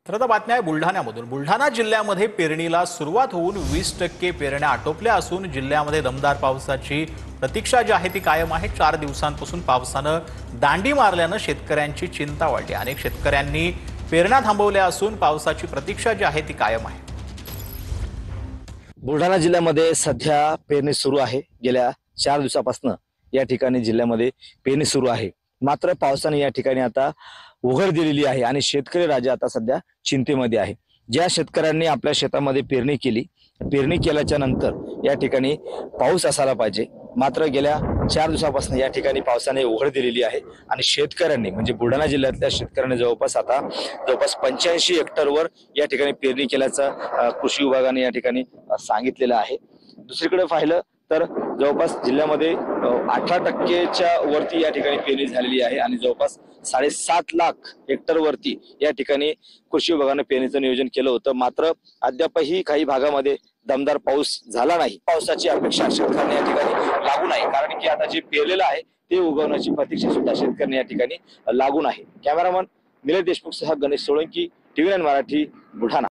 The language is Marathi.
तर आता बातम्या आहे बुलढाण्यामधून। बुलढाणा जिल्ह्यामध्ये पेरणीला सुरुवात होऊन 20% पेरण्या आटोपल्या असून जिल्ह्यामध्ये दमदार पावसाची प्रतीक्षा जी आहे ती कायम आहे। 4 दिवसांपासून पावसानं दांडी मारल्यानं शेतकऱ्यांची चिंता वाढली। अनेक शेतकऱ्यांनी पेरण्या थांबवल्या असून पावसाची प्रतीक्षा जी आहे ती कायम आहे। बुलढाणा जिल्ह्यामध्ये सध्या पेरणी सुरू आहे। गेल्या 4 दिवसापासून या ठिकाणी जिल्ह्यामध्ये पेरणी सुरू आहे। मात्र पावसाने या ठिकाणी आता उघड दिलेली आहे आणि शेतकरी राजा आता सध्या चिंतेमध्ये आहे। ज्या शेतकऱ्यांनी आपल्या शेतामध्ये पेरणी केली, पेरणी केल्याच्या नंतर या ठिकाणी पाऊस असायला पाहिजे, मात्र गेल्या 4 दिवसापासून या ठिकाणी पावसाने उघड दिलेली आहे आणि शेतकऱ्यांनी म्हणजे बुलढाणा जिल्ह्यातल्या शेतकऱ्यांनी जवळपास 85 हेक्टरवर या ठिकाणी पेरणी केल्याचं कृषी विभागाने या ठिकाणी सांगितलेलं आहे। दुसरीकडे पाहिलं तर जवळपास जिल्ह्यामध्ये 18%च्या वरती या ठिकाणी पेरणी झालेली आहे आणि जवळपास 7.5 लाख हेक्टर वरती या ठिकाणी कृषी विभागाने पेरणीचं नियोजन केलं होतं। मात्र अद्यापही काही भागामध्ये दमदार पाऊस झाला नाही। पावसाची अपेक्षा शेतकऱ्यांना या ठिकाणी लागू नाही, कारण की आता जे पेरलेलं आहे ते उगवण्याची प्रतीक्षा सुद्धा शेतकऱ्यांना या ठिकाणी लागून आहे। कॅमेरामन निलेश देशमुख सह गणेश सोळंकी, TV9 मराठी, बुलढाणा।